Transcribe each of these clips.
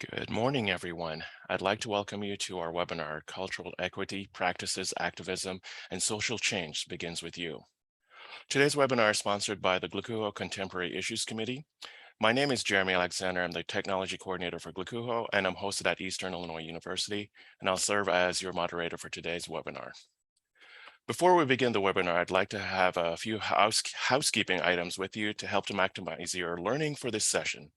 Good morning, everyone. I'd like to welcome you to our webinar, Cultural Equity, Practices, Activism, and Social Change Begins With You. Today's webinar is sponsored by the GLACUHO Contemporary Issues Committee. My name is Jeremy Alexander. I'm the Technology Coordinator for GLACUHO, and I'm hosted at Eastern Illinois University, and I'll serve as your moderator for today's webinar. Before we begin the webinar, I'd like to have a few housekeeping items with you to help to maximize your learning for this session.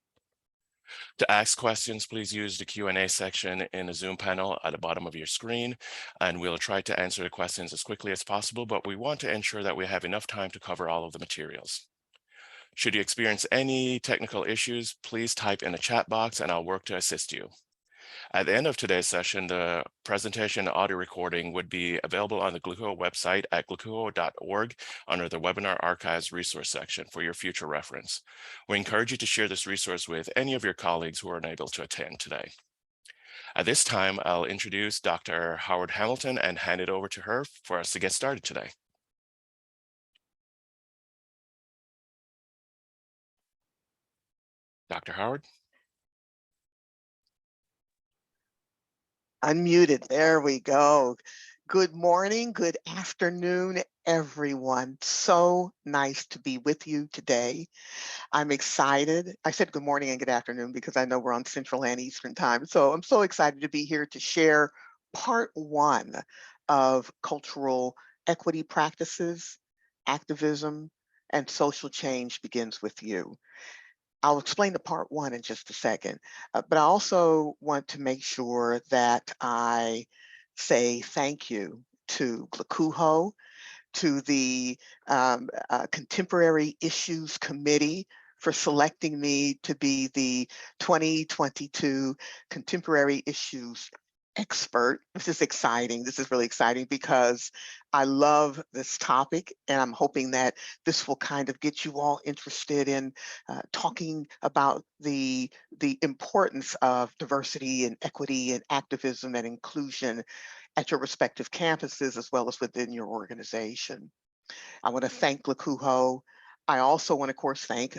To ask questions, please use the Q&A section in the Zoom panel at the bottom of your screen, and we'll try to answer the questions as quickly as possible, but we want to ensure that we have enough time to cover all of the materials. Should you experience any technical issues, please type in the chat box and I'll work to assist you. At the end of today's session, the presentation audio recording would be available on the GLACUHO website at glacuho.org under the Webinar Archives resource section for your future reference. We encourage you to share this resource with any of your colleagues who are unable to attend today. At this time, I'll introduce Dr. Howard Hamilton and hand it over to her for us to get started today. Dr. Howard? Unmuted. There we go. Good morning, good afternoon, everyone. So nice to be with you today. I'm excited. I said good morning and good afternoon because I know we're on Central and Eastern time. So I'm so excited to be here to share part one of cultural equity practices, activism, and social change begins with you. I'll explain the part one in just a second, but I also want to make sure that I say thank you to GLACUHO, to the Contemporary Issues Committee for selecting me to be the 2022 Contemporary Issues expert. This is exciting. This is really exciting because I love this topic, and I'm hoping that this will kind of get you all interested in talking about the importance of diversity and equity and activism and inclusion at your respective campuses as well as within your organization. I want to thank GLACUHO. I also want to, of course, thank,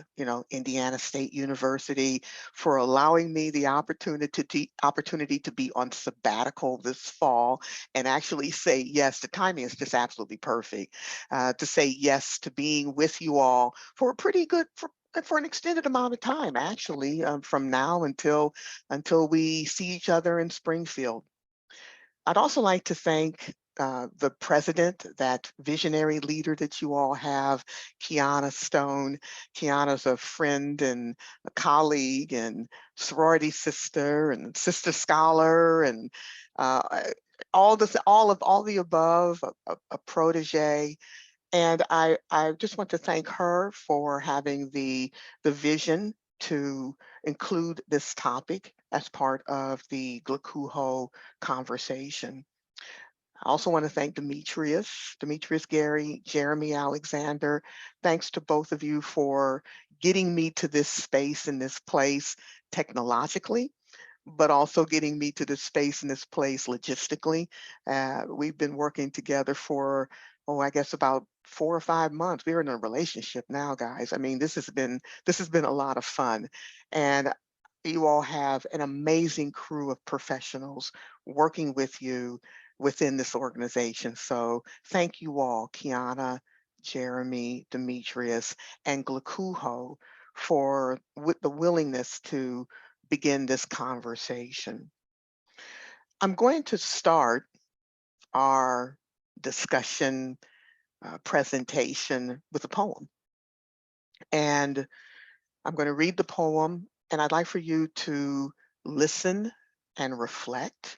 Indiana State University for allowing me the opportunity to be on sabbatical this fall and actually say yes. The timing is just absolutely perfect to say yes to being with you all for a pretty good, for an extended amount of time, actually, from now until we see each other in Springfield. I'd also like to thank the president, that visionary leader that you all have, Kiana Stone. Kiana's a friend and a colleague and sorority sister and sister scholar and all the above, a protege. And I just want to thank her for having the vision to include this topic as part of the GLACUHO conversation. I also want to thank Demetrius Gary, Jeremy Alexander. Thanks to both of you for getting me to this space and this place technologically, but also getting me to this space and this place logistically. We've been working together for, I guess about 4 or 5 months. We're in a relationship now, guys. I mean, this has been a lot of fun. And you all have an amazing crew of professionals working with you within this organization. So thank you all, Kiana, Jeremy, Demetrius, and GLACUHO for the willingness to begin this conversation. I'm going to start our discussion presentation with a poem. And I'm going to read the poem, and I'd like for you to listen and reflect,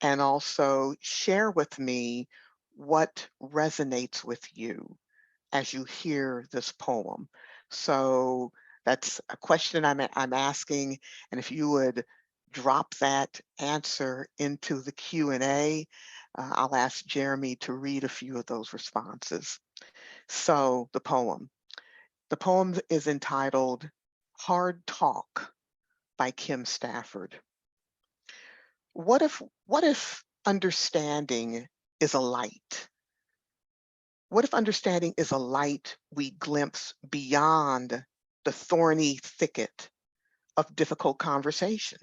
and also share with me what resonates with you as you hear this poem. So that's a question I'm asking, and if you would drop that answer into the Q&A, I'll ask Jeremy to read a few of those responses. So the poem. The poem is entitled Hard Talk by Kim Stafford. What if understanding is a light? What if understanding is a light we glimpse beyond the thorny thicket of difficult conversation?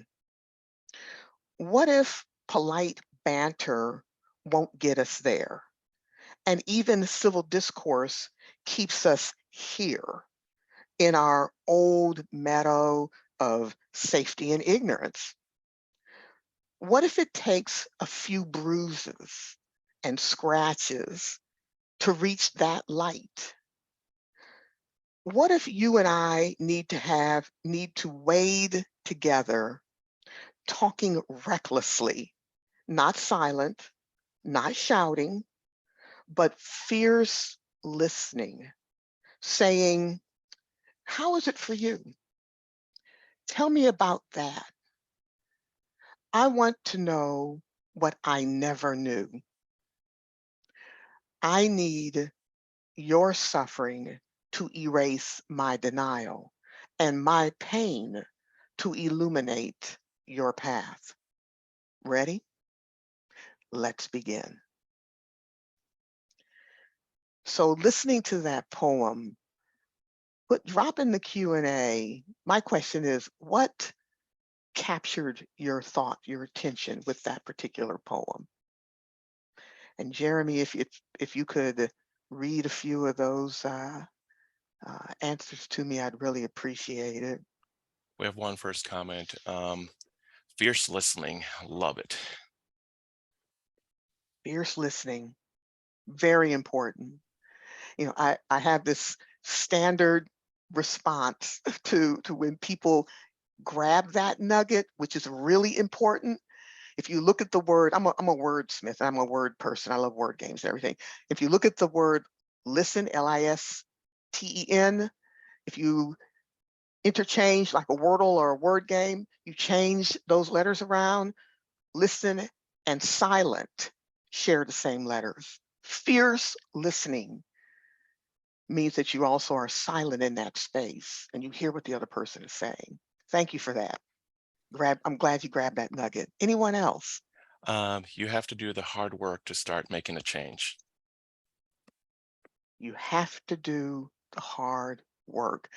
What if polite banter won't get us there? And even civil discourse keeps us here in our old meadow of safety and ignorance. What if it takes a few bruises and scratches to reach that light? What if you and I need to wade together, talking recklessly, not silent, not shouting, but fierce listening, saying, how is it for you? Tell me about that. I want to know what I never knew. I need your suffering to erase my denial and my pain to illuminate your path. Ready? Let's begin. So listening to that poem, drop in the Q&A. My question is, what captured your thought, your attention with that particular poem? And Jeremy, if you could read a few of those answers to me, I'd really appreciate it. We have one first comment. Fierce listening, love it. Fierce listening, very important. You know, I have this standard response to when people grab that nugget, which is really important. If you look at the word, I'm a wordsmith, I'm a word person. I love word games and everything. If you look at the word listen, Listen, if you interchange like a Wordle or a word game, you change those letters around, listen and silent share the same letters. Fierce listening means that you also are silent in that space and you hear what the other person is saying. Thank you for that. I'm glad you grabbed that nugget. Anyone else? You have to do the hard work to start making a change. You have to do the hard work.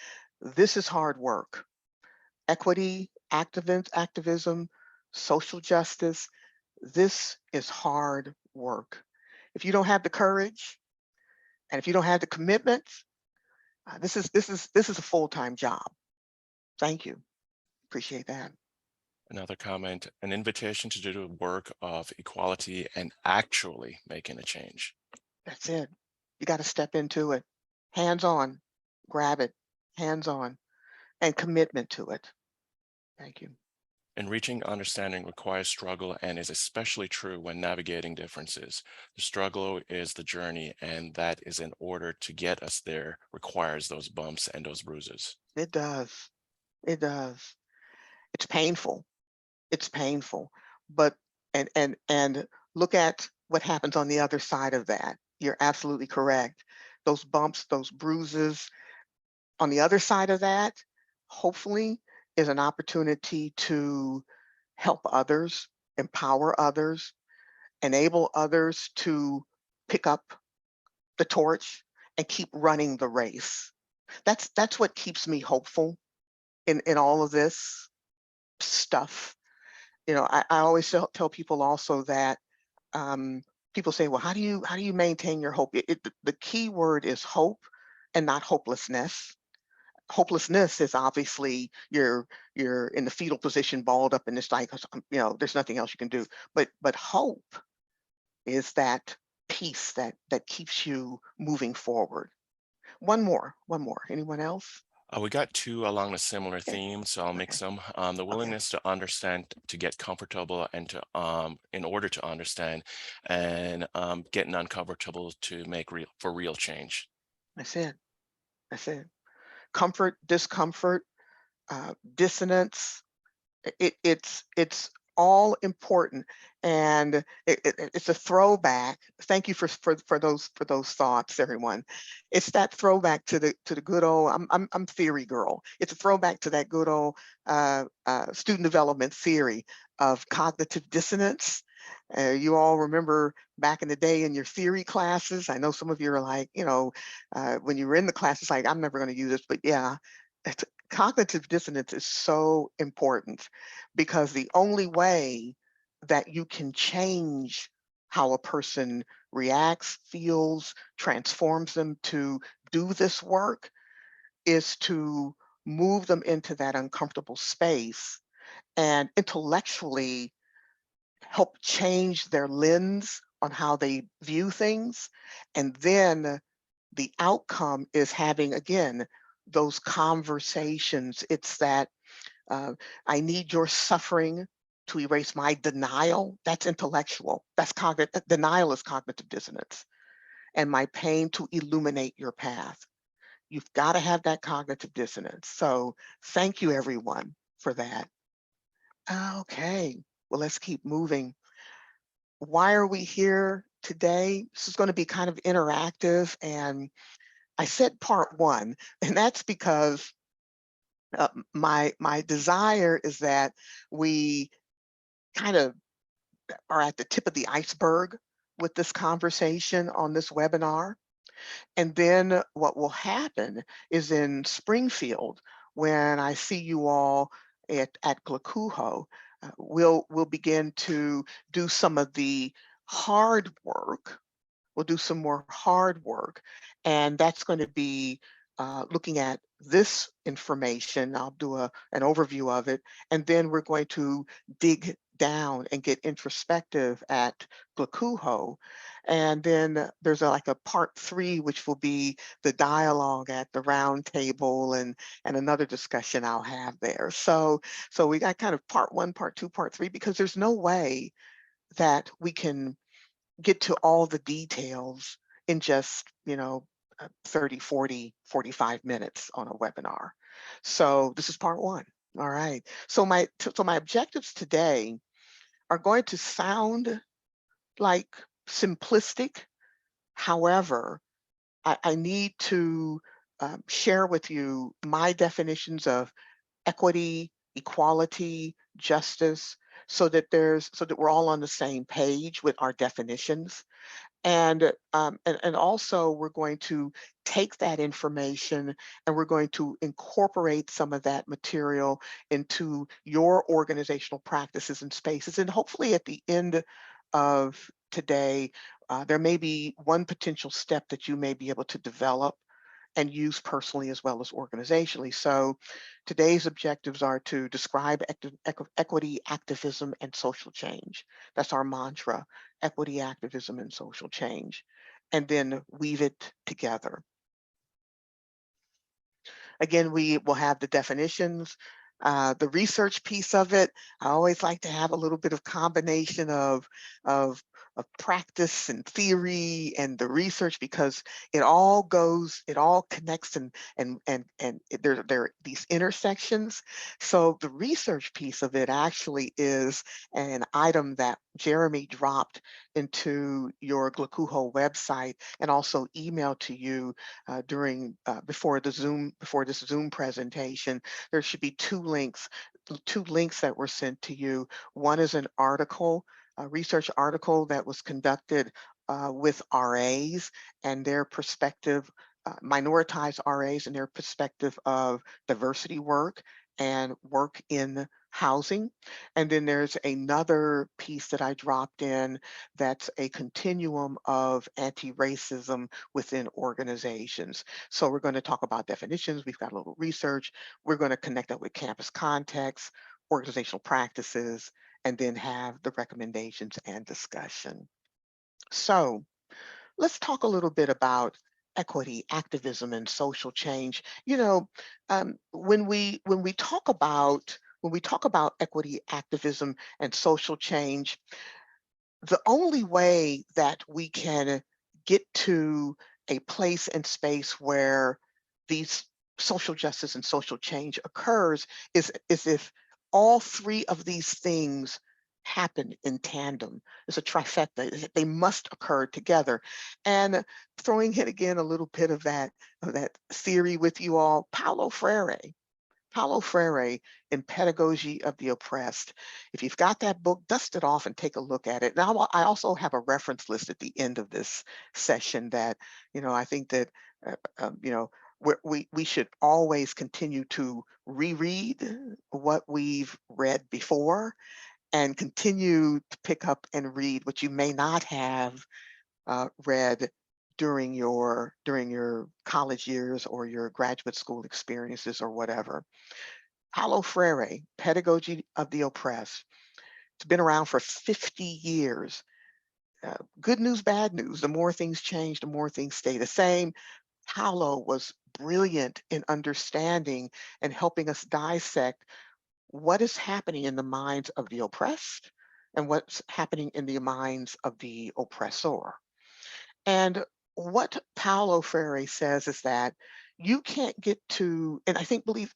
This is hard work. Equity, activism, social justice. This is hard work. If you don't have the courage and if you don't have the commitment, this is a full-time job. Thank you. Appreciate that. Another comment, an invitation to do the work of equality and actually making a change. That's it. You got to step into it. Hands on, grab it, hands on, and commitment to it. Thank you. And reaching understanding requires struggle and is especially true when navigating differences. The struggle is the journey, and that is in order to get us there requires those bumps and those bruises. It does. It does. It's painful. It's painful. But and look at what happens on the other side of that. You're absolutely correct. Those bumps, those bruises on the other side of that, hopefully, is an opportunity to help others, empower others, enable others to pick up the torch and keep running the race. That's what keeps me hopeful in all of this stuff. You know, I always tell people also that people say, well, how do you maintain your hope? The key word is hope and not hopelessness. Hopelessness is obviously you're in the fetal position, balled up, and it's like, you know, there's nothing else you can do. But hope is that peace that keeps you moving forward. One more. Anyone else? We got two along a similar Okay. theme, so I'll Okay. mix them. The Okay. willingness to understand, to get comfortable, and to in order to understand, and getting uncomfortable to make real change. That's it. That's it. Comfort, discomfort, dissonance. It's all important, and it's a throwback. Thank you for those thoughts, everyone. It's that throwback to the good old. I'm theory girl. It's a throwback to that good old student development theory of cognitive dissonance. You all remember back in the day in your theory classes. I know some of you are like, you know, when you were in the class, it's like, I'm never going to use this, but yeah, Cognitive dissonance is so important because the only way that you can change how a person reacts, feels, transforms them to do this work is to move them into that uncomfortable space and intellectually help change their lens on how they view things. And then the outcome is having, again, those conversations. It's that uh, I need your suffering to erase my denial. That's intellectual. That's cognitive. Denial is cognitive dissonance. And my pain to illuminate your path. You've got to have that cognitive dissonance. So thank you, everyone, for that. Okay, well, let's keep moving. Why are we here today? This is going to be kind of interactive. And I said part one, and that's because my desire is that we kind of are at the tip of the iceberg with this conversation on this webinar. And then what will happen is in Springfield, when I see you all at GLACUHO, we'll begin to do some of the hard work. We'll do some more hard work, and that's going to be looking at this information. I'll do an overview of it, and then we're going to dig down and get introspective at GLACUHO. And then there's like a part three, which will be the dialogue at the round table and another discussion I'll have there. So we got kind of part one, part two, part three, because there's no way that we can get to all the details in just, 30, 40, 45 minutes on a webinar. So this is part one. All right. So my objectives today are going to sound like simplistic. However, I need to share with you my definitions of equity, equality, justice, so that we're all on the same page with our definitions. And also we're going to take that information and we're going to incorporate some of that material into your organizational practices and spaces. And hopefully at the end of today, there may be one potential step that you may be able to develop and use personally as well as organizationally. So today's objectives are to describe equity, activism, and social change. That's our mantra: equity, activism, and social change, and then weave it together. Again, we will have the definitions, the research piece of it. I always like to have a little bit of combination of, of practice and theory and the research, because it all connects, and there are these intersections. So the research piece of it actually is an item that Jeremy dropped into your GLACUHO website and also emailed to you before this Zoom presentation. There should be two links that were sent to you. One is an article, a research article that was conducted with RAs and their perspective, minoritized RAs and their perspective of diversity work and work in housing. And then there's another piece that I dropped in that's a continuum of anti-racism within organizations. So we're going to talk about definitions. We've got a little research. We're going to connect that with campus context, organizational practices, and then have the recommendations and discussion. So let's talk a little bit about equity, activism, and social change. When we talk about equity, activism, and social change, the only way that we can get to a place and space where these social justice and social change occurs is if all three of these things happen in tandem. It's a trifecta. They must occur together. And throwing in again a little bit of that theory with you all, Paulo Freire in Pedagogy of the Oppressed. If you've got that book, dust it off and take a look at it. Now, I also have a reference list at the end of this session that, I think that, We should always continue to reread what we've read before and continue to pick up and read what you may not have read during your college years or your graduate school experiences or whatever. Paulo Freire, Pedagogy of the Oppressed. It's been around for 50 years. Good news, bad news. The more things change, the more things stay the same. Paulo was brilliant in understanding and helping us dissect what is happening in the minds of the oppressed and what's happening in the minds of the oppressor. And what Paulo Freire says is that you can't get to, and I believe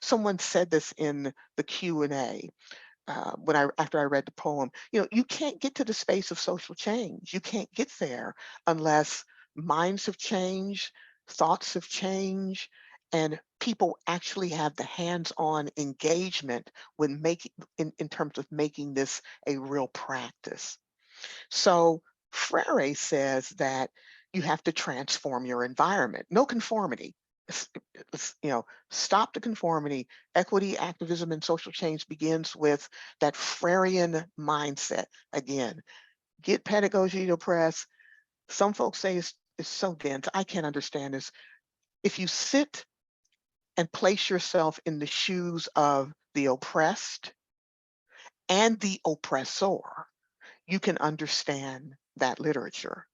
someone said this in the Q&A when after I read the poem. You can't get to the space of social change. You can't get there unless minds have changed, thoughts have changed, and people actually have the hands-on engagement when making in terms of making this a real practice. So Freire says that you have to transform your environment. No conformity. Stop the conformity. Equity, activism, and social change begins with that Freirean mindset. Again, get pedagogy to press. Some folks say it's so dense. I can't understand this. If you sit and place yourself in the shoes of the oppressed and the oppressor, you can understand that literature.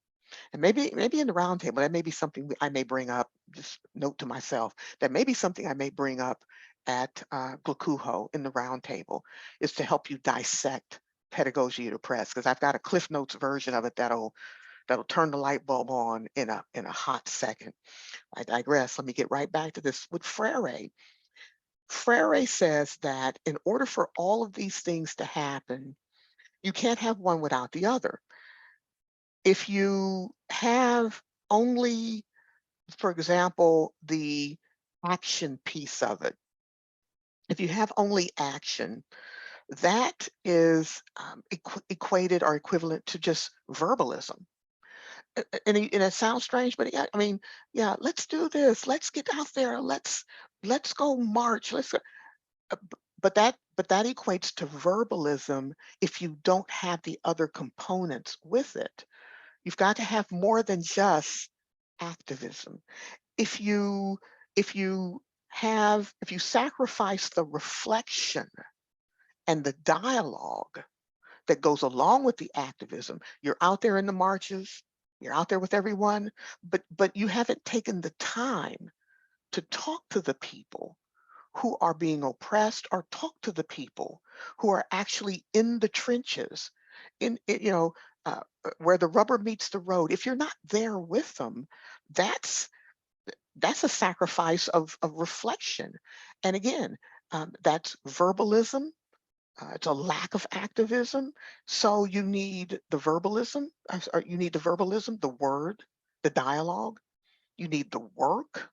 And maybe in the roundtable, that may be something I may bring up. Just note to myself that may be something I may bring up at GLACUHO in the roundtable, is to help you dissect pedagogy to press, because I've got a Cliff Notes version of it that'll turn the light bulb on in a hot second. I digress. Let me get right back to this with Freire. Freire says that in order for all of these things to happen, you can't have one without the other. If you have only, for example, the action piece of it, if you have only action, that is equated or equivalent to just verbalism. And it sounds strange, but yeah, I mean, yeah, let's do this. Let's get out there. Let's go march. But that equates to verbalism if you don't have the other components with it. You've got to have more than just activism. If you if you if you sacrifice the reflection and the dialogue that goes along with the activism, you're out there in the marches, you're out there with everyone, but you haven't taken the time to talk to the people who are being oppressed, or talk to the people who are actually in the trenches, uh, where the rubber meets the road. If you're not there with them, that's a sacrifice of reflection. And again, that's verbalism. It's a lack of activism. So you need the verbalism, or you need the verbalism, the word, the dialogue. You need the work,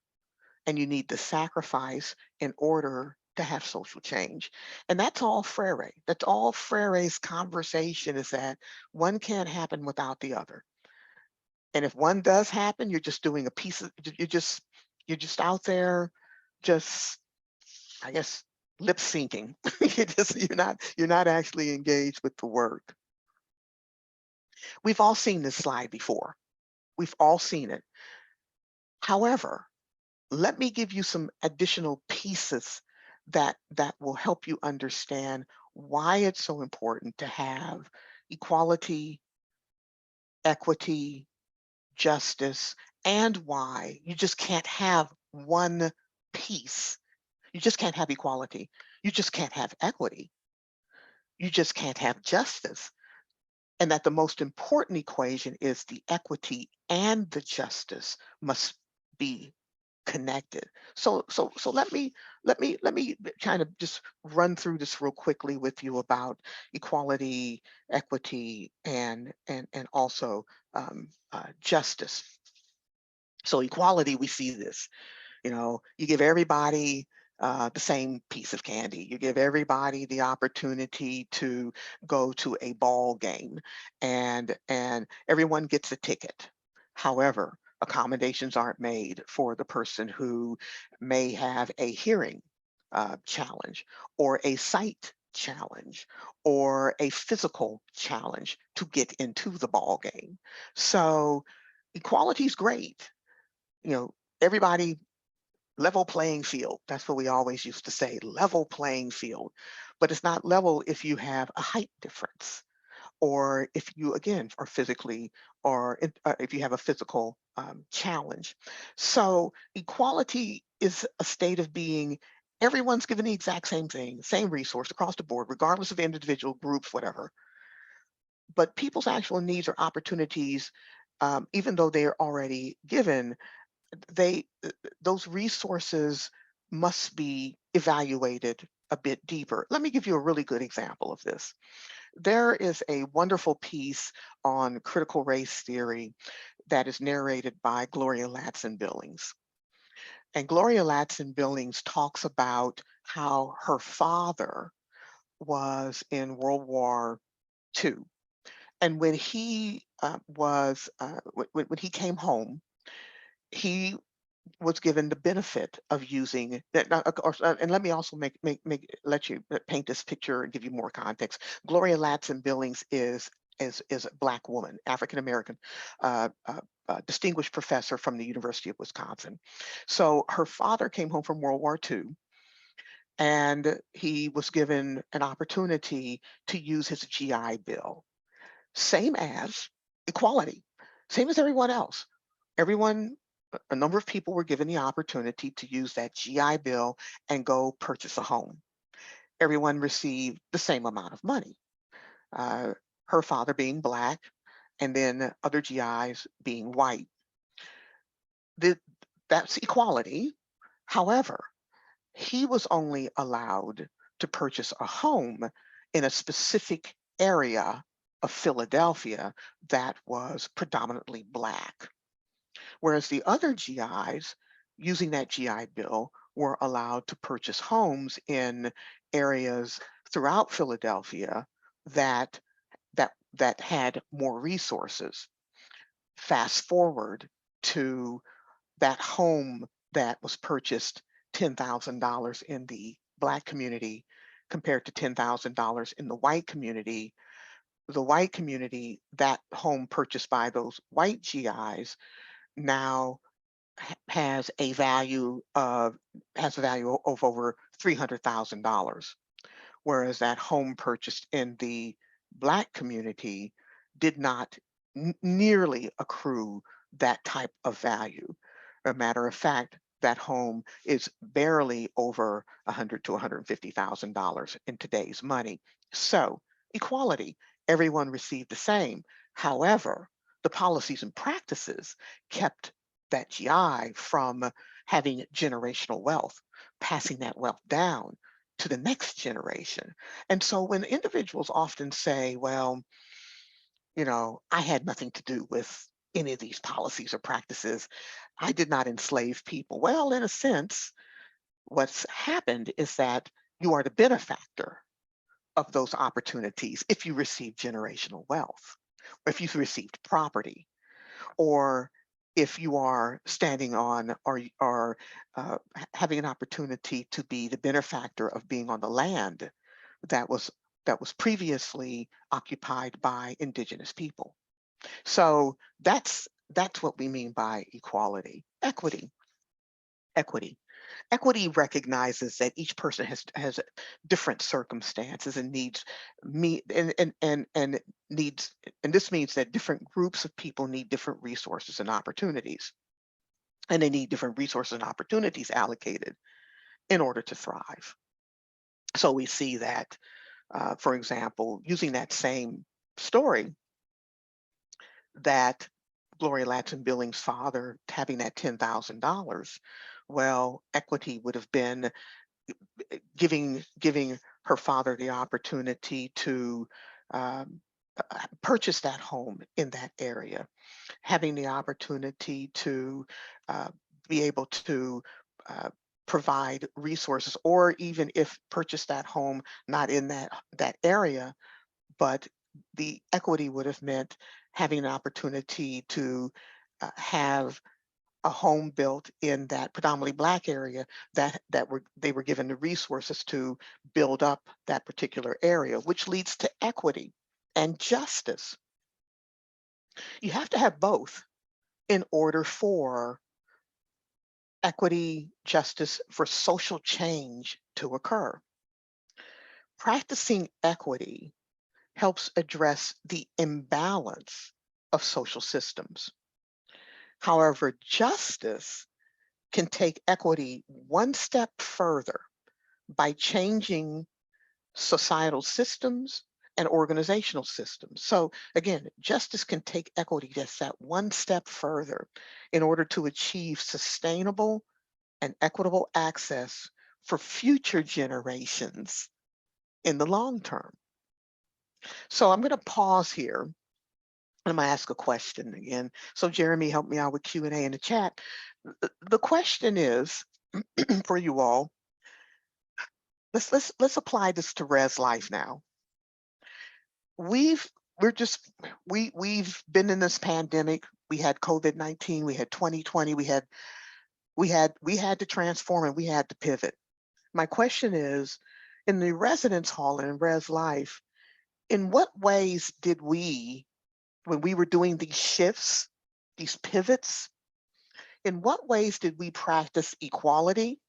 and you need the sacrifice in order to have social change. And that's all Freire. That's all Freire's conversation, is that one can't happen without the other. And if one does happen, you're just doing a piece of, you're just out there, just, I guess, lip syncing. You're not actually engaged with the work. We've all seen this slide before. We've all seen it. However, let me give you some additional pieces that will help you understand why it's so important to have equality, equity, justice, and why you just can't have one piece. You just can't have equality. You just can't have equity. You just can't have justice. And that the most important equation is the equity and the justice must be connected. So let me kind of just run through this real quickly with you about equality, equity, and also justice. So equality, we see this. You give everybody the same piece of candy. You give everybody the opportunity to go to a ball game, and everyone gets a ticket. However, accommodations aren't made for the person who may have a hearing challenge or a sight challenge or a physical challenge to get into the ball game. So equality is great. You know, everybody, level playing field. That's what we always used to say, level playing field. But it's not level if you have a height difference or if you, again, are physically, or if you have a physical challenge. So equality is a state of being, everyone's given the exact same thing, same resource across the board, regardless of individual groups, whatever. But people's actual needs or opportunities, even though they are already given, they those resources must be evaluated a bit deeper. Let me give you a really good example of this. There is a wonderful piece on critical race theory that is narrated by Gloria Ladson-Billings. And Gloria Ladson-Billings talks about how her father was in World War II. And when he when he came home, he was given the benefit of using that. And let me also let you paint this picture and give you more context. Gloria Ladson-Billings is a Black woman, African American, distinguished professor from the University of Wisconsin. So her father came home from World War II, and he was given an opportunity to use his GI Bill, same as equality, same as everyone else. Everyone, a number of people were given the opportunity to use that GI Bill and go purchase a home. Everyone received the same amount of money. Uh, her father being Black, and then other GIs being white. The, that's equality. However, he was only allowed to purchase a home in a specific area of Philadelphia that was predominantly Black. Whereas the other GIs using that GI Bill were allowed to purchase homes in areas throughout Philadelphia that that had more resources. Fast forward to that home that was purchased $10,000 in the Black community compared to $10,000 in the white community. The white community, that home purchased by those white GIs now has a value of over $300,000, whereas that home purchased in the Black community did not nearly accrue that type of value. A matter of fact, that home is barely over $100,000 to $150,000 in today's money. So equality, everyone received the same. However, the policies and practices kept that GI from having generational wealth, passing that wealth down to the next generation. And so when individuals often say, well, I had nothing to do with any of these policies or practices, I did not enslave people. Well, in a sense, what's happened is that you are the benefactor of those opportunities if you receive generational wealth, or if you've received property, or if you are standing on or having an opportunity to be the benefactor of being on the land that was previously occupied by indigenous people. So that's what we mean by equality. Equity equity recognizes that each person has different circumstances and needs me and needs, and this means that different groups of people need different resources and opportunities, and they need different resources and opportunities allocated in order to thrive. So we see that, for example, using that same story, that Gloria Ladson-Billings' father having that $10,000, well, equity would have been giving her father the opportunity to purchase that home in that area, having the opportunity to uh, be able to uh, provide resources, or even if purchase that home not in that area, but the equity would have meant having an opportunity to have a home built in that predominantly Black area they were given the resources to build up that particular area, which leads to equity and justice. You have to have both in order for equity, justice, for social change to occur. Practicing equity helps address the imbalance of social systems. However, justice can take equity one step further by changing societal systems and organizational systems. So again, justice can take equity just that one step further in order to achieve sustainable and equitable access for future generations in the long term. So I'm going to pause here. I'm going to ask a question again. So Jeremy, help me out with Q&A in the chat. The question is for you all, let's apply this to res life now. We've been in this pandemic. We had COVID-19, we had 2020, we had to transform and we had to pivot. My question is, in the residence hall and in res life, in what ways did we, when we were doing these shifts, these pivots, in what ways did we practice equality?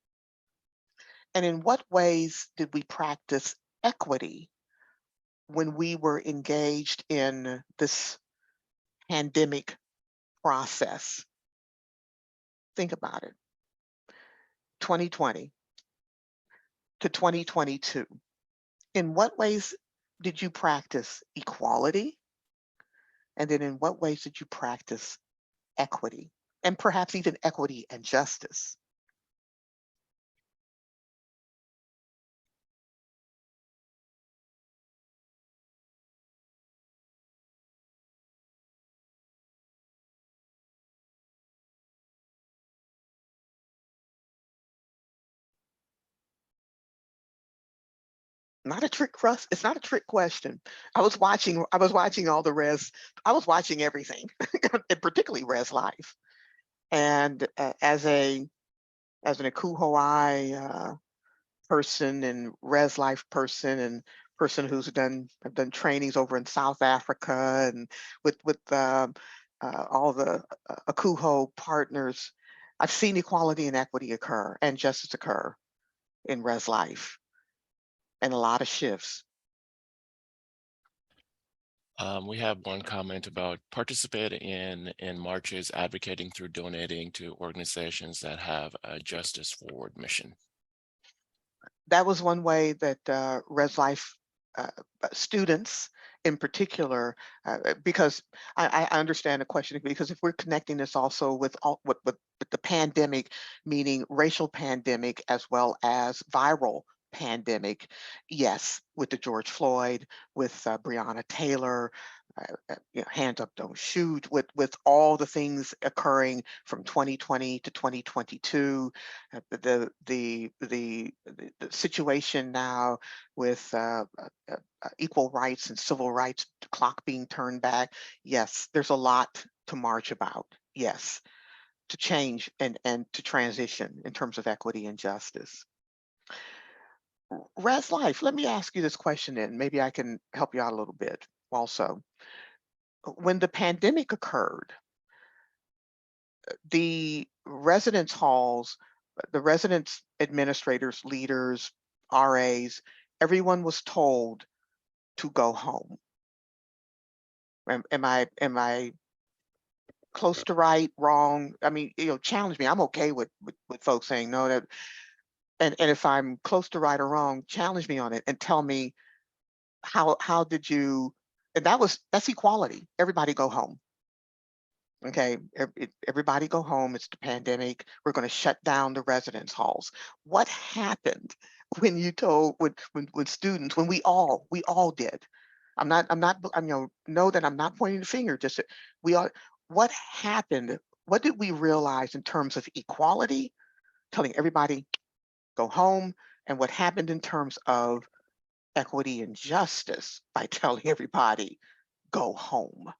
And in what ways did we practice equity when we were engaged in this pandemic process? Think about it. 2020 to 2022. In what ways did you practice equality? And then in what ways did you practice equity? And perhaps even equity and justice? Not a trick question. It's not a trick question. I was watching all the res. I was watching everything, and particularly res life. And as an GLACUHO person and res life person and person who's done trainings over in South Africa and with all the GLACUHO partners, I've seen equality and equity occur and justice occur in res life, and a lot of shifts. We have one comment about participate in marches, advocating through donating to organizations that have a justice forward mission. That was one way that res life students in particular, because I understand the question, because if we're connecting this also with the pandemic, meaning racial pandemic as well as viral pandemic, yes, with the George Floyd, with Breonna Taylor, hands up, don't shoot, with all the things occurring from 2020 to 2022, the situation now with equal rights and civil rights, the clock being turned back. Yes, there's a lot to march about. Yes, to change and to transition in terms of equity and justice. Res Life, let me ask you this question then. Maybe I can help you out a little bit also. When the pandemic occurred, the residence halls, the residence administrators, leaders, RAs, everyone was told to go home. Am I close to right, wrong? I mean, challenge me. I'm okay with folks saying no. That, and if I'm close to right or wrong, challenge me on it and tell me how did you? And that's equality. Everybody go home. Okay, everybody go home. It's the pandemic. We're going to shut down the residence halls. What happened when you told when students, when we all did? I'm not know that I'm not pointing the finger. Just we all. What happened? What did we realize in terms of equality, telling everybody go home, and what happened in terms of equity and justice by telling everybody go home?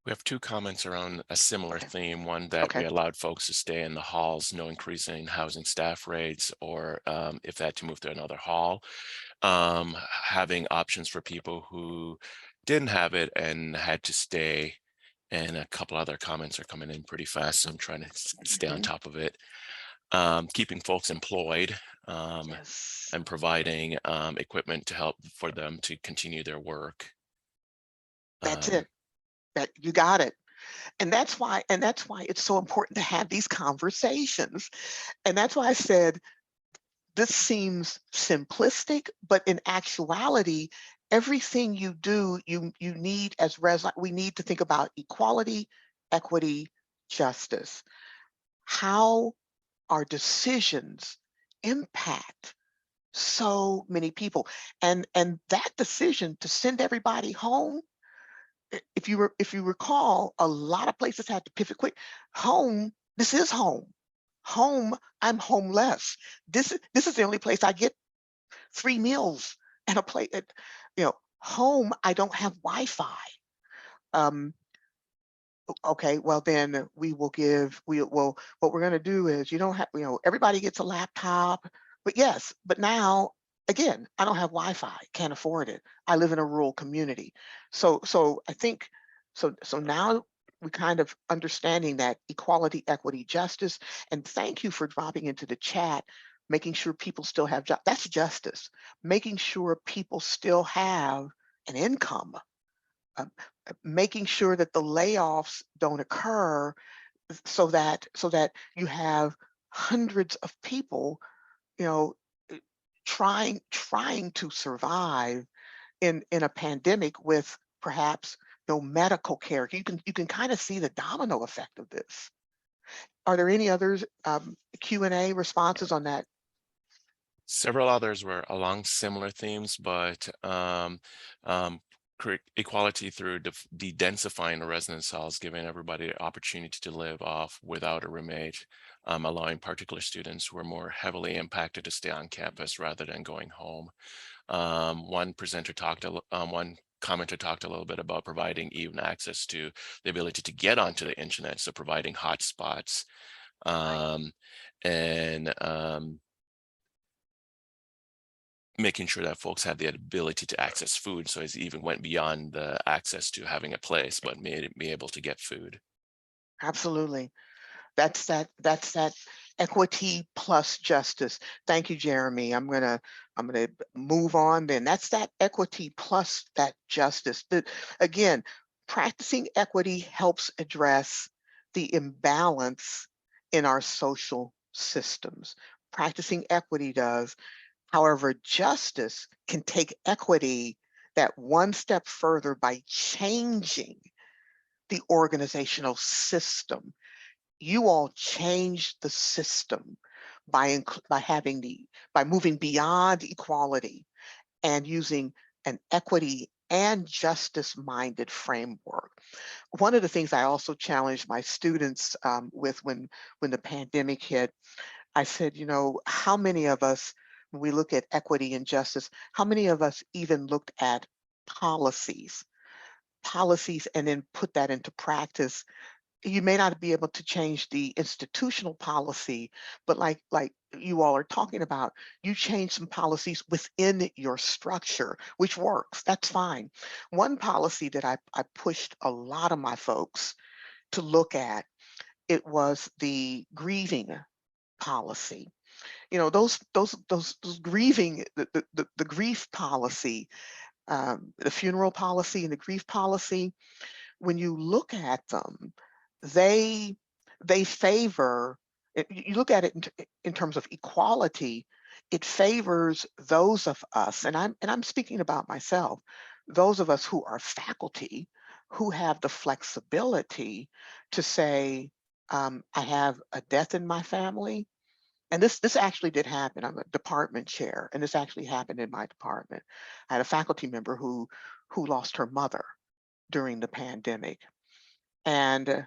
We have two comments around a similar Okay. theme. One that we Okay. allowed folks to stay in the halls, no increase in housing staff rates, or if they had to move to another hall, having options for people who didn't have it and had to stay. And a couple other comments are coming in pretty fast, so I'm trying to stay on Mhm. top of it. Keeping folks employed, Yes. and providing equipment to help for them to continue their work. That's Um, it. That you got it. And that's why it's so important to have these conversations. And that's why I said this seems simplistic, but in actuality, everything you do, you need as we need to think about equality, equity, justice. How our decisions impact so many people. And that decision to send everybody home, if you recall, a lot of places had to pivot quick. Home, this is home. Home, I'm homeless. This is the only place I get 3 meals and a plate at, home, I don't have Wi-Fi. Um, okay, well then we will what we're gonna do is you don't have, everybody gets a laptop, but yes, but now again, I don't have Wi-Fi, can't afford it. I live in a rural community. So I think so now we kind of understanding that equality, equity, justice, and thank you for dropping into the chat, making sure people still have that's justice. Making sure people still have an income, um, making sure that the layoffs don't occur so that you have hundreds of people, you know, eh, trying to survive in a pandemic with perhaps no medical care. You can kind of see the domino effect of this. Are there any others Q&A responses on that? Several others were along similar themes, but um, equality through de-densifying the residence halls, giving everybody the opportunity to live off without a roommate, allowing particular students who are more heavily impacted to stay on campus rather than going home. One commenter talked a little bit about providing even access to the ability to get onto the internet, so providing hotspots, Right. um, and making sure that folks have the ability to access food. So it even went beyond the access to having a place, but made it be able to get food. Absolutely. That's that equity plus justice. Thank you, Jeremy. I'm gonna move on then. That's that equity plus that justice. Again, practicing equity helps address the imbalance in our social systems. Practicing equity does. However, justice can take equity that one step further by changing the organizational system. You all changed the system by having by moving beyond equality and using an equity and justice minded framework. One of the things I also challenged my students with when the pandemic hit, I said, how many of us, when we look at equity and justice, how many of us even looked at policies, policies, and then put that into practice? You may not be able to change the institutional policy, but like you all are talking about, you change some policies within your structure, which works. That's fine. One policy that I pushed a lot of my folks to look at, it was the grieving policy. Those grieving, the grief policy, the funeral policy and the grief policy, when you look at them, they they favor, you look at it in terms of equality, it favors those of us, and I'm speaking about myself, those of us who are faculty, who have the flexibility to say, I have a death in my family. And this actually did happen. I'm a department chair, and this actually happened in my department. I had a faculty member who lost her mother during the pandemic. And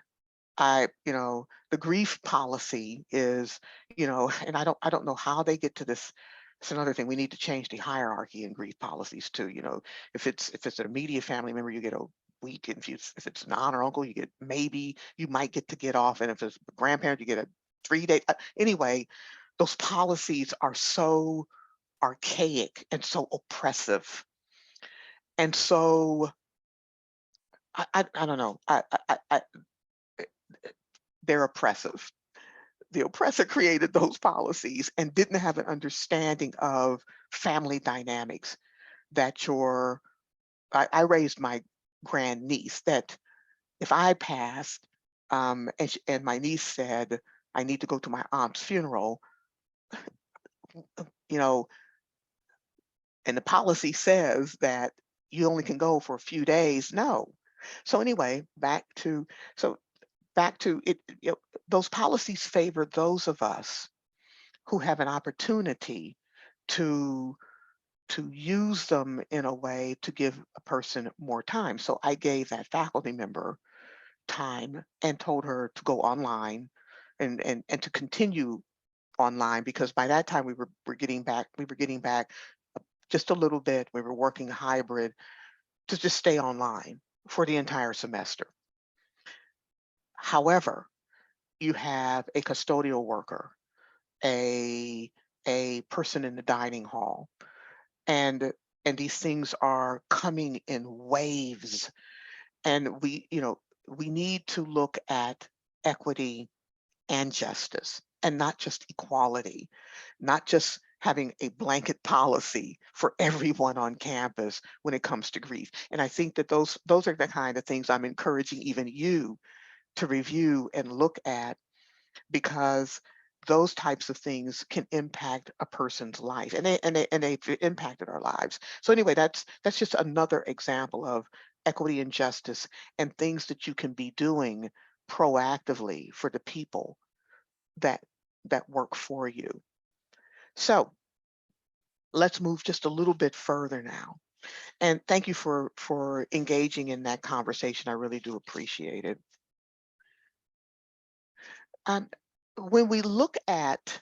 the grief policy is, and I don't know how they get to this. It's another thing. We need to change the hierarchy in grief policies too. If it's an immediate family member, you get a week. If it's an aunt or uncle, you get, maybe you might get to get off. And if it's a grandparent, you get a 3-day. Anyway, those policies are so archaic and so oppressive. And so I don't know. They're oppressive. The oppressor created those policies and didn't have an understanding of family dynamics. That I raised my grandniece, that if I passed, and my niece said, I need to go to my aunt's funeral, you know, and the policy says that you only can go for a few days. No. So anyway, so back to it, those policies favor those of us who have an opportunity to use them in a way to give a person more time. So I gave that faculty member time and told her to go online and to continue online, because by that time we were getting back just a little bit. We were working hybrid to just stay online for the entire semester. However, you have a custodial worker, a person in the dining hall, and these things are coming in waves. And we need to look at equity and justice, and not just equality, not just having a blanket policy for everyone on campus when it comes to grief. And I think that those are the kind of things I'm encouraging even you to review and look at, because those types of things can impact a person's life, and they've impacted our lives. So anyway, that's just another example of equity and justice, and things that you can be doing proactively for the people that work for you. So let's move just a little bit further now. And thank you for engaging in that conversation. I really do appreciate it. Um, when we look at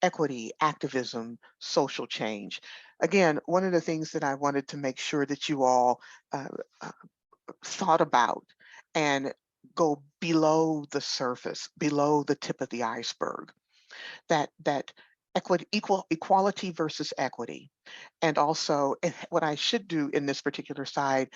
equity, activism, social change, again, one of the things that I wanted to make sure that you all uh, uh, thought about and go below the surface, below the tip of the iceberg, that equality versus equity. And also, what I should do in this particular slide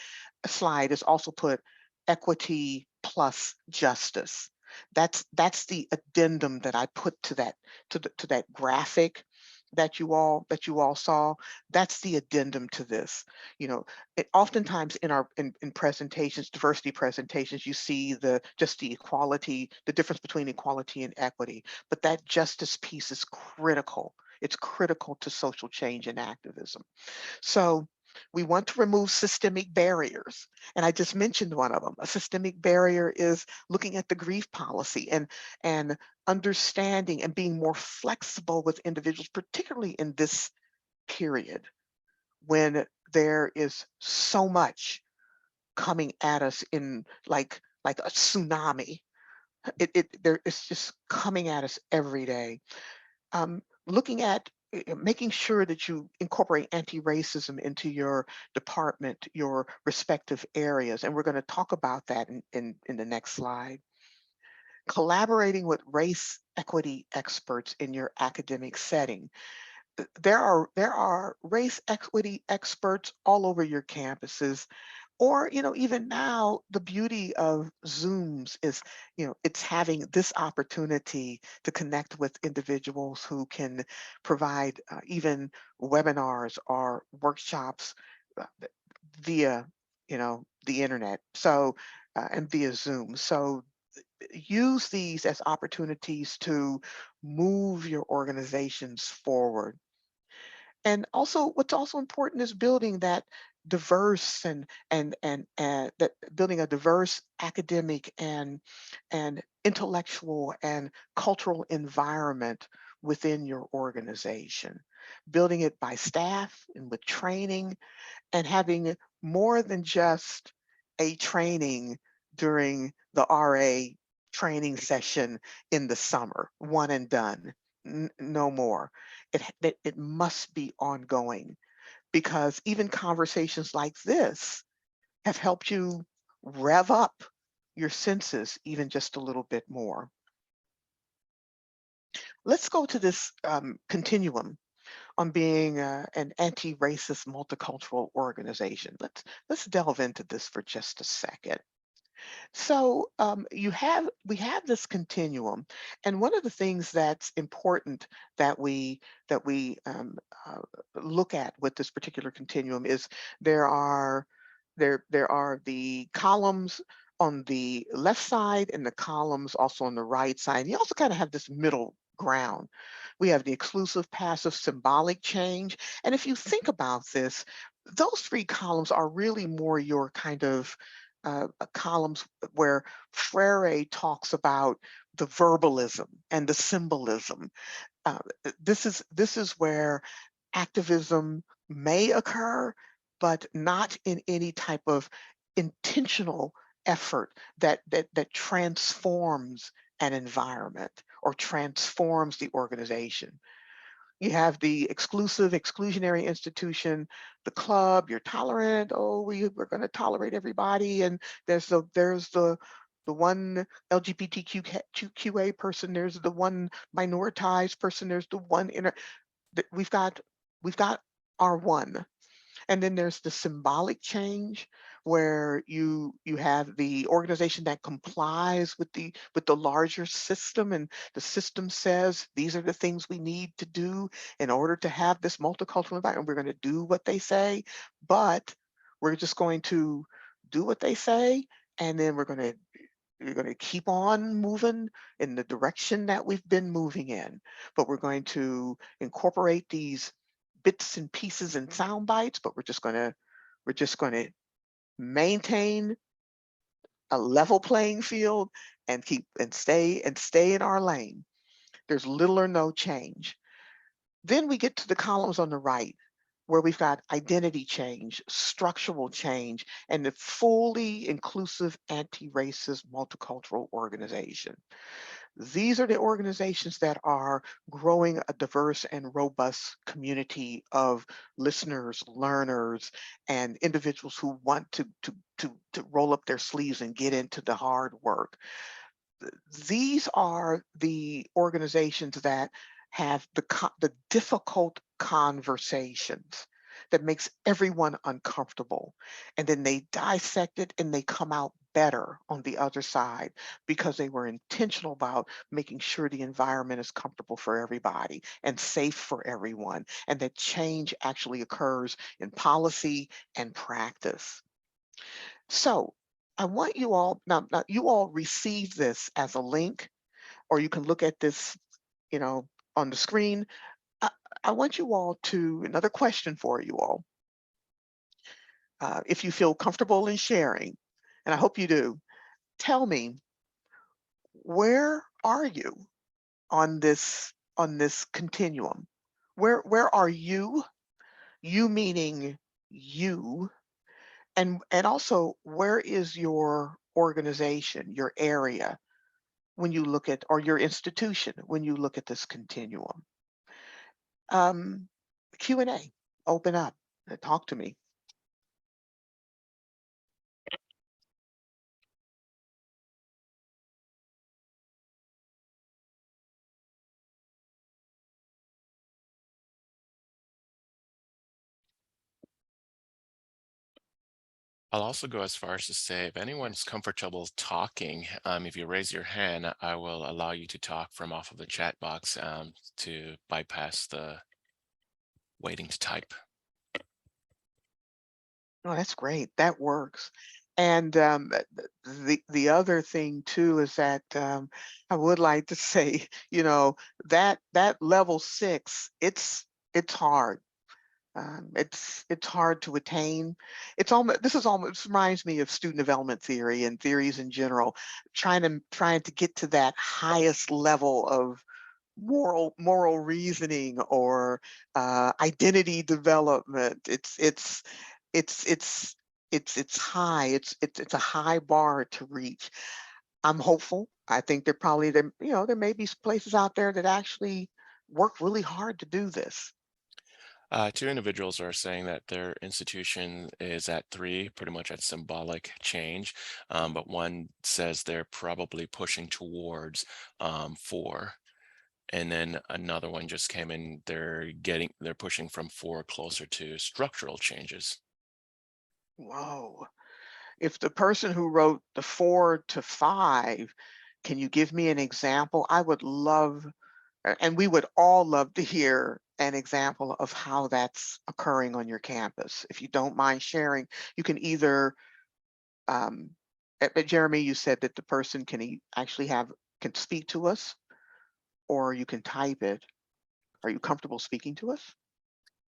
is also put equity plus justice. That's the addendum that I put to that graphic that you all saw. That's the addendum to this. Oftentimes in presentations, diversity presentations, you see just the equality, the difference between equality and equity, but that justice piece is critical. It's critical to social change and activism. So we want to remove systemic barriers. And I just mentioned one of them. A systemic barrier is looking at the grief policy and understanding and being more flexible with individuals, particularly in this period when there is so much coming at us in like a tsunami. It's just coming at us every day. Looking at making sure that you incorporate anti-racism into your department, your respective areas. And we're going to talk about that in the next slide. Collaborating with race equity experts in your academic setting. There are race equity experts all over your campuses. Or, even now, the beauty of Zooms is, it's having this opportunity to connect with individuals who can provide even webinars or workshops uh, via, the internet. So, and via Zoom. So use these as opportunities to move your organizations forward. And also, what's also important is building that diverse and that building a diverse academic and intellectual and cultural environment within your organization. Building it by staff and with training, and having more than just a training during the RA training session in the summer, one and done, no more. It must be ongoing, because even conversations like this have helped you rev up your senses even just a little bit more. Let's go to this continuum on being an anti-racist multicultural organization. Let's delve into this for just a second. So we have this continuum, and one of the things that's important that we look at with this particular continuum is there are there are the columns on the left side and the columns also on the right side. And you also kind of have this middle ground. We have the exclusive, passive, symbolic change. And if you think about this, those three columns are really more your kind of columns where Freire talks about the verbalism and the symbolism. Uh, this is where activism may occur, but not in any type of intentional effort that transforms an environment or transforms the organization. You have the exclusive, exclusionary institution, the club, you're tolerant, oh, we're going to tolerate everybody. And there's the one LGBTQA person, there's the one minoritized person, there's the one we've got our one. And then there's the symbolic change where you have the organization that complies with the larger system, and the system says these are the things we need to do in order to have this multicultural environment. We're going to do what they say, but we're just going to do what they say, and then we're going to keep on moving in the direction that we've been moving in, but we're going to incorporate these bits and pieces and sound bites, but we're just going to maintain a level playing field and stay in our lane. There's little or no change. Then we get to the columns on the right where we've got identity change, structural change, and the fully inclusive anti-racist multicultural organization. These are the organizations that are growing a diverse and robust community of listeners, learners, and individuals who want to roll up their sleeves and get into the hard work. These are the organizations that have the difficult conversations that makes everyone uncomfortable, and then they dissect it and they come out better on the other side because they were intentional about making sure the environment is comfortable for everybody and safe for everyone, and that change actually occurs in policy and practice. So I want you all, now you all receive this as a link, or you can look at this, you know, on the screen. I, I want you all to, another question for you all. If you feel comfortable in sharing, and I hope you do, tell me, where are you on this continuum? Where are you? You meaning you, and also where is your organization, your area, when you look at, or your institution, when you look at this continuum? Um, Q&A, open up, talk to me. I'll also go as far as to say, if anyone's comfortable talking, if you raise your hand, I will allow you to talk from off of the chat box to bypass the waiting to type. Oh, that's great. That works. And the other thing too is that I would like to say, you know, that level 6, it's hard. It's hard to attain. It's almost, this is almost, this reminds me of student development theory and theories in general, trying to get to that highest level of moral reasoning or identity development. It's it's it's high. It's a high bar to reach. I'm hopeful. I think there may be places out there that actually work really hard to do this. Two individuals are saying that their institution is at 3, pretty much at symbolic change, but one says they're probably pushing towards 4. And then another one just came in, they're pushing from 4 closer to structural changes. Whoa. If the person who wrote the 4 to 5, can you give me an example? I would love, and we would all love to hear an example of how that's occurring on your campus. If you don't mind sharing, you can either, Jeremy, you said that the person actually can speak to us, or you can type it. Are you comfortable speaking to us?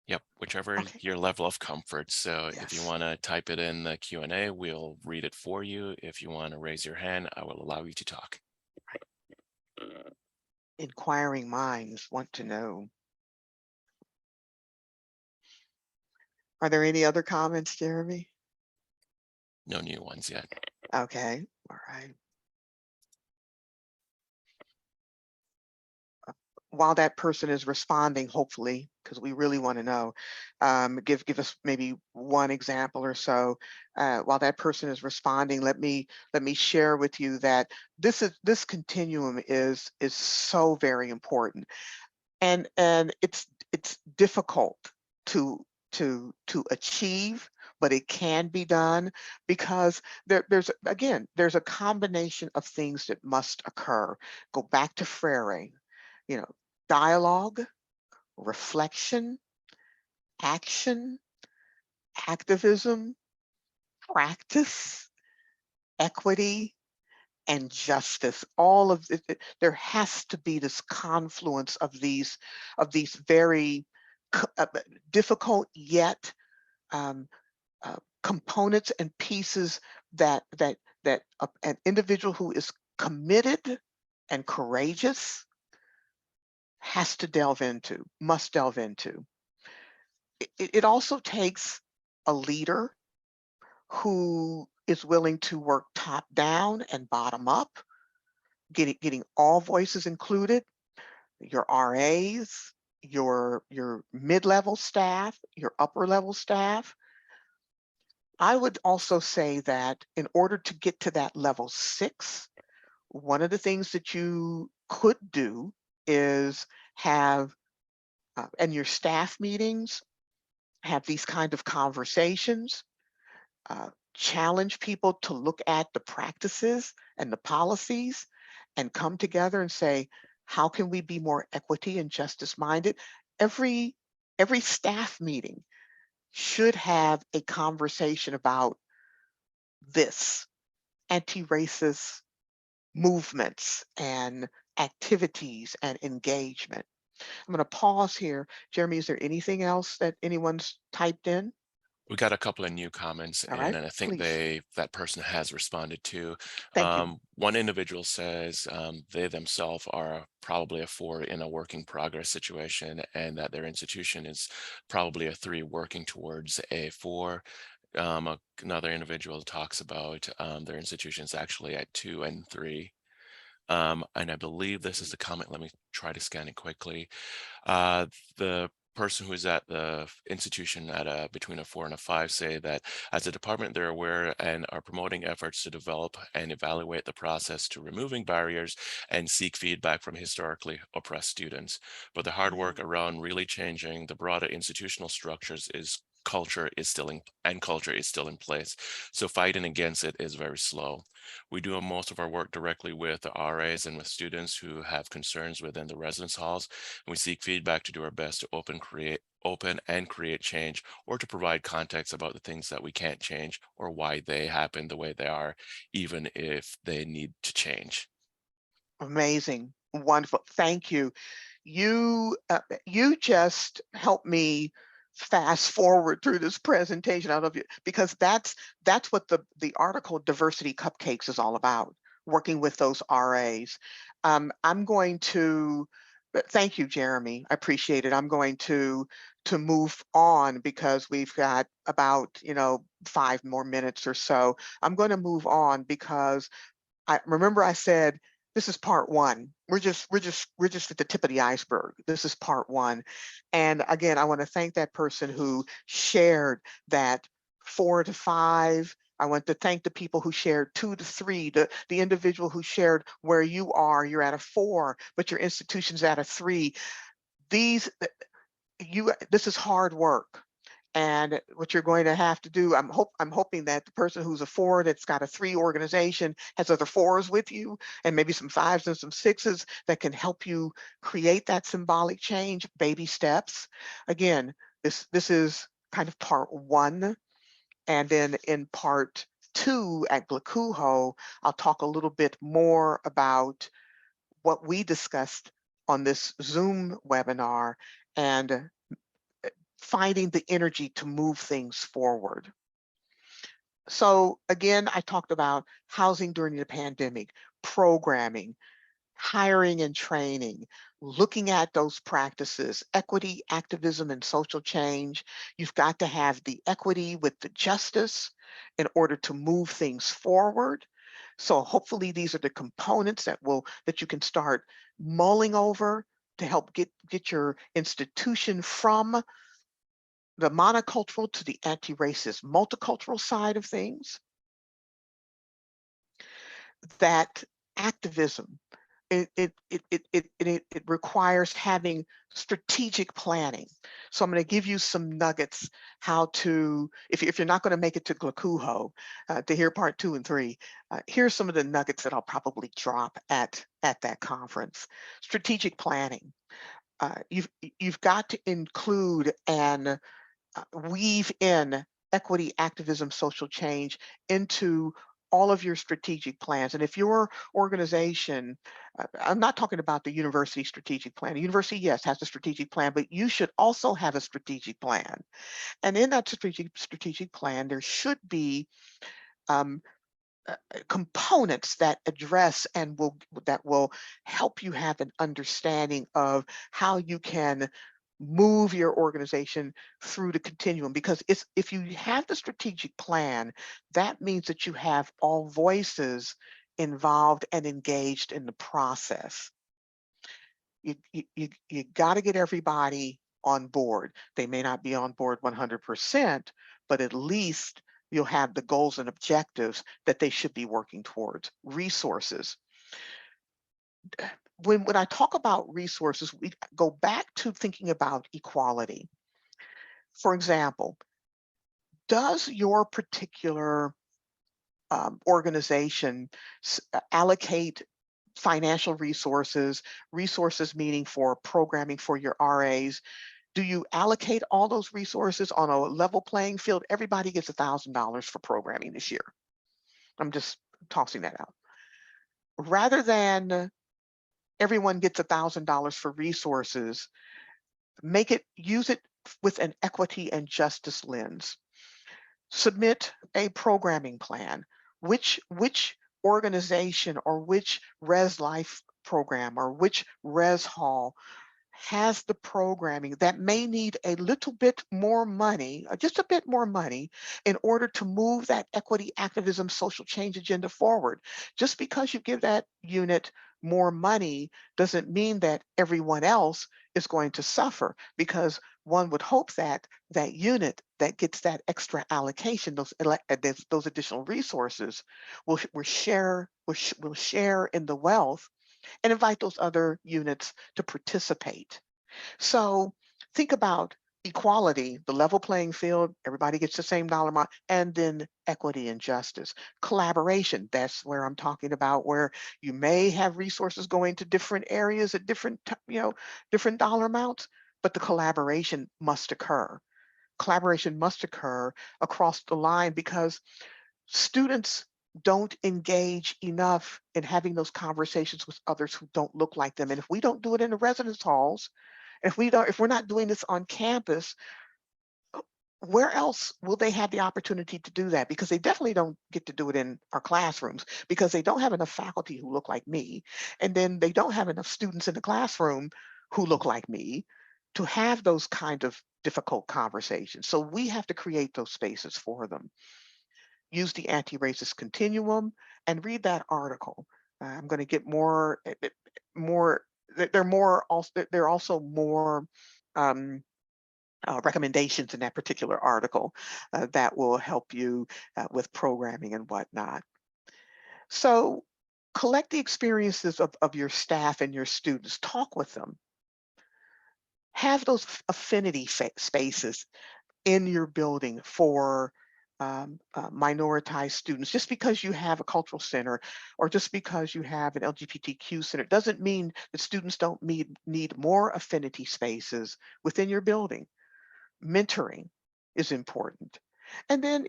Yep, whichever is Okay. your level of comfort. So if you Yes. want to type it in the Q&A, we'll read it for you. If you want to raise your hand, I will allow you to talk. Inquiring minds want to know. Are there any other comments, Jeremy? No new ones yet. Okay. All right. While that person is responding, hopefully, because we really want to know, give us maybe one example or so. While that person is responding, let me share with you that this continuum is so very important, and it's difficult to to achieve, but it can be done because there's a combination of things that must occur. Go back to Freire, you know, dialogue, reflection, action, activism, practice, equity, and justice. All of it, there has to be this confluence of these very difficult yet um, components and pieces that an individual who is committed and courageous must delve into. It also takes a leader who is willing to work top down and bottom up, getting all voices included, your RAs, your mid-level staff, your upper level staff. I would also say that in order to get to that level 6, one of the things that you could do is have in your staff meetings, have these kind of conversations, challenge people to look at the practices and the policies and come together and say, how can we be more equity and justice minded? Every staff meeting should have a conversation about this, anti-racist movements and activities and engagement. I'm going to pause here. Jeremy, is there anything else that anyone's typed in? We got a couple of new comments All in, right, and I think please. that person has responded to. Thank you. One individual says they themselves are probably a 4 in a working progress situation, and that their institution is probably a 3 working towards a 4. Another individual talks about their institution is actually at 2 and 3. And I believe this is the comment. Let me try to scan it quickly. The person who is at the institution at between a 4 and a 5 say that as a department, they're aware and are promoting efforts to develop and evaluate the process to removing barriers and seek feedback from historically oppressed students. But the hard work Mhm. around really changing the broader institutional structures is culture is still in place. So fighting against it is very slow. We do most of our work directly with the RAs and with students who have concerns within the residence halls, and we seek feedback to do our best to open and create change, or to provide context about the things that we can't change or why they happen the way they are, even if they need to change. Amazing. Wonderful. Thank you. You just helped me fast forward through this presentation. I love you because that's what the article Diversity Cupcakes is all about, working with those RAs. I'm going to thank you, Jeremy. I appreciate it. I'm going to move on because we've got about 5 more minutes or so. I'm going to move on because I remember I said this is part one. We're just at the tip of the iceberg. This is part one. And again, I want to thank that person who shared that 4 to 5. I want to thank the people who shared 2 to 3, the individual who shared where you are, you're at a 4, but your institution's at a 3. These this is hard work. And what you're going to have to do, I'm hoping that the person who's a 4 that's got a 3 organization has other 4s with you, and maybe some 5s and some 6s that can help you create that symbolic change, baby steps. Again, this is kind of part one. And then in part two at GLACUHO, I'll talk a little bit more about what we discussed on this Zoom webinar and finding the energy to move things forward. So again, I talked about housing during the pandemic, programming, hiring and training, looking at those practices, equity, activism, and social change. You've got to have the equity with the justice in order to move things forward. So hopefully these are the components that you can start mulling over to help get your institution from the monocultural to the anti-racist multicultural side of things. That activism, it requires having strategic planning. So I'm going to give you some nuggets how to, if you're not going to make it to GLACUHO to hear part 2 and 3, here's some of the nuggets that I'll probably drop at that conference. Strategic planning. You've got to include and weave in equity, activism, social change into all of your strategic plans. And if your organization, I'm not talking about the university strategic plan. The university, yes, has a strategic plan, but you should also have a strategic plan. And in that strategic plan, there should be um, components that address and will help you have an understanding of how you can move your organization through the continuum, because if you have the strategic plan, that means that you have all voices involved and engaged in the process. You got to get everybody on board. They may not be on board 100%, but at least you'll have the goals and objectives that they should be working towards. Resources. When I talk about resources, we go back to thinking about equality. For example, does your particular organization allocate financial resources meaning for programming for your RAs? Do you allocate all those resources on a level playing field? Everybody gets $1,000 for programming this year. I'm just tossing that out. Rather than everyone gets $1,000 for resources, use it with an equity and justice lens. Submit a programming plan. Which organization or which Res Life program or which Res Hall has the programming that may need a little bit more money, just a bit more money, in order to move that equity, activism, social change agenda forward. Just because you give that unit more money doesn't mean that everyone else is going to suffer, because one would hope that that unit that gets that extra allocation, those additional resources, will share in the wealth and invite those other units to participate. So think about equality, the level playing field, everybody gets the same dollar amount, and then equity and justice. Collaboration, that's where I'm talking about, where you may have resources going to different areas at different dollar amounts, but the collaboration must occur. Collaboration must occur across the line, because students don't engage enough in having those conversations with others who don't look like them. And if we don't do it in the residence halls, if we're not doing this on campus, where else will they have the opportunity to do that? Because they definitely don't get to do it in our classrooms, because they don't have enough faculty who look like me. And then they don't have enough students in the classroom who look like me to have those kind of difficult conversations. So we have to create those spaces for them. Use the anti-racist continuum and read that article. I'm going to get more, more. There are more. Also, there are also more um, recommendations in that particular article that will help you with programming and whatnot. So, collect the experiences of your staff and your students. Talk with them. Have those affinity spaces in your building for minoritized students. Just because you have a cultural center or just because you have an LGBTQ center doesn't mean that students don't need more affinity spaces within your building. Mentoring is important. And then,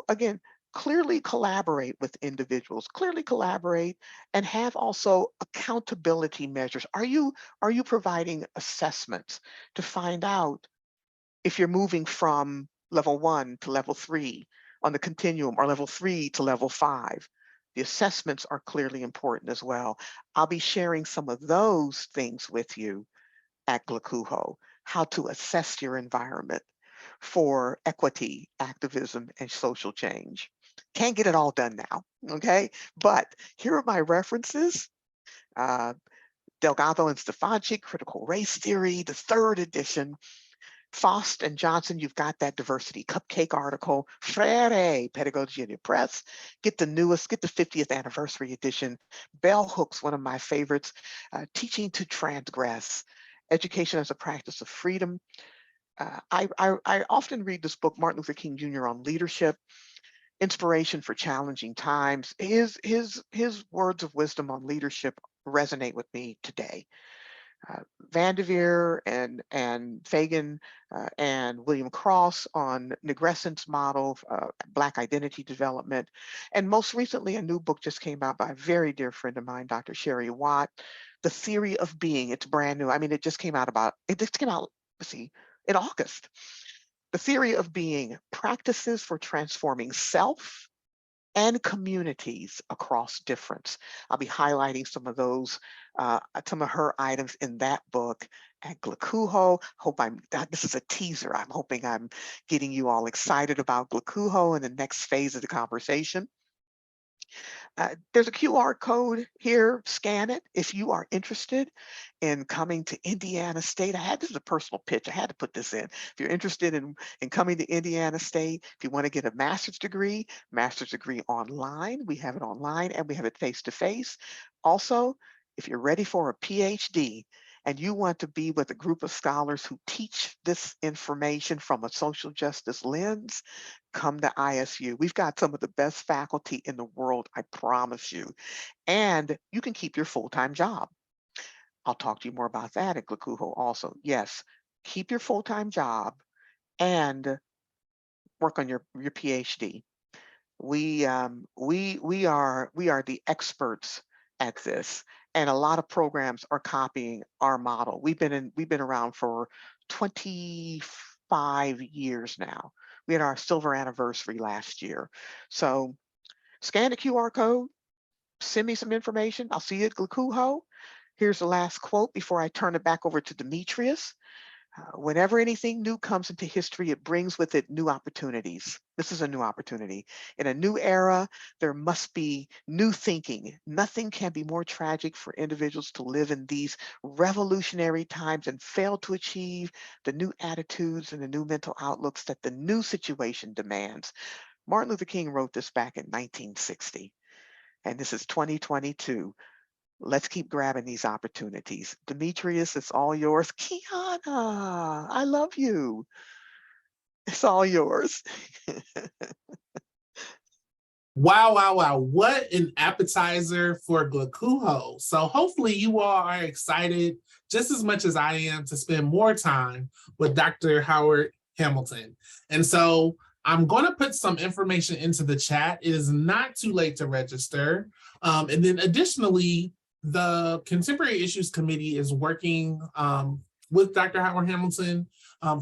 again, clearly collaborate with individuals, clearly collaborate and have also accountability measures. Are you providing assessments to find out if you're moving from level 1 to level 3 on the continuum or level 3 to level 5? The assessments are clearly important as well. I'll be sharing some of those things with you at GLACUHO, how to assess your environment for equity, activism, and social change. Can't get it all done now, okay? But here are my references. Uh, Delgado and Stefanczyk, Critical Race Theory, the third edition. Faust and Johnson, you've got that diversity cupcake article. Freire, Pedagogy in Your Press. Get the newest, get the 50th anniversary edition. Bell Hooks, one of my favorites. Teaching to Transgress, Education as a Practice of Freedom. I often read this book, Martin Luther King Jr. on Leadership, Inspiration for Challenging Times. His words of wisdom on leadership resonate with me today. Vanderveer and Fagan and William Cross on Negrescent's model, Black identity development. And most recently, a new book just came out by a very dear friend of mine, Dr. Sherry Watt, The Theory of Being. It's brand new. I mean, it just came out, let's see, in August. The Theory of Being, Practices for Transforming Self and Communities Across Difference. I'll be highlighting some of her items in that book at GLACUHO. This is a teaser. I'm hoping I'm getting you all excited about GLACUHO in the next phase of the conversation. There's a QR code here. Scan it if you are interested in coming to Indiana State. This is a personal pitch. I had to put this in. If you're interested in coming to Indiana State, if you want to get a master's degree online, we have it online and we have it face-to-face. Also, if you're ready for a PhD and you want to be with a group of scholars who teach this information from a social justice lens, come to ISU. We've got some of the best faculty in the world, I promise you. And you can keep your full-time job. I'll talk to you more about that at GLACUHO also. Yes, keep your full-time job and work on your PhD. We are the experts at this, and a lot of programs are copying our model. We've been around for 25 years now. We had our silver anniversary last year. So scan the QR code, send me some information. I'll see you at GLACUHO. Here's the last quote before I turn it back over to Demetrius. Whenever anything new comes into history, it brings with it new opportunities. This is a new opportunity. In a new era, there must be new thinking. Nothing can be more tragic for individuals to live in these revolutionary times and fail to achieve the new attitudes and the new mental outlooks that the new situation demands. Martin Luther King wrote this back in 1960, and this is 2022. Let's keep grabbing these opportunities. Demetrius, it's all yours. Kiana, I love you. It's all yours. Wow, wow, wow. What an appetizer for GLACUHO. So hopefully you all are excited just as much as I am to spend more time with Dr. Howard Hamilton. And so I'm going to put some information into the chat. It is not too late to register. And then additionally, the Contemporary Issues Committee is working with Dr. Howard Hamilton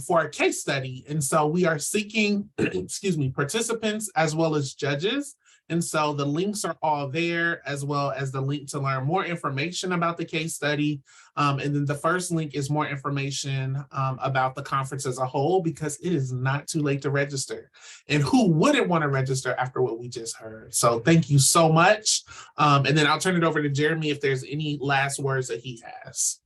for a case study. And so we are seeking, participants as well as judges. And so the links are all there, as well as the link to learn more information about the case study. And then the first link is more information about the conference as a whole, because it is not too late to register. And who wouldn't want to register after what we just heard? So thank you so much. And then I'll turn it over to Jeremy if there's any last words that he has.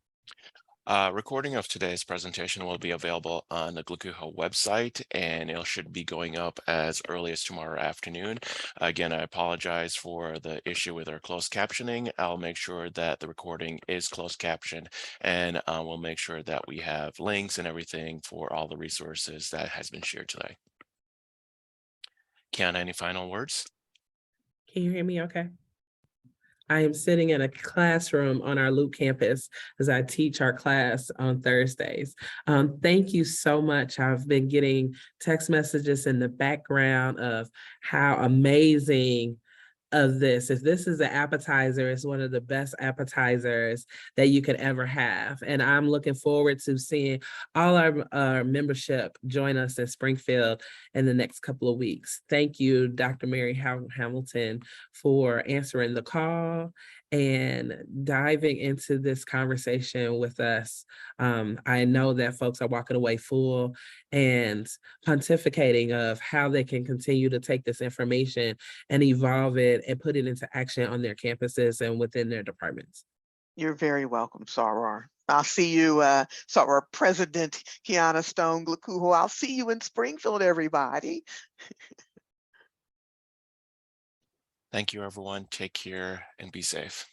Recording of today's presentation will be available on the GLACUHO website, and it should be going up as early as tomorrow afternoon. Again, I apologize for the issue with our closed captioning. I'll make sure that the recording is closed captioned, and we'll make sure that we have links and everything for all the resources that has been shared today. Kiana, any final words? Can you hear me okay? I am sitting in a classroom on our Loop campus as I teach our class on Thursdays. Thank you so much. I've been getting text messages in the background of how amazing of this. If this is an appetizer, it's one of the best appetizers that you could ever have. And I'm looking forward to seeing all our membership join us in Springfield in the next couple of weeks. Thank you, Dr. Mary Hamilton, for answering the call and diving into this conversation with us. I know that folks are walking away full and pontificating of how they can continue to take this information and evolve it and put it into action on their campuses and within their departments. You're very welcome, Sarwar. I'll see you, Sarwar, President Kiana Stone, GLACUHO. I'll see you in Springfield, everybody. Thank you, everyone. Take care and be safe.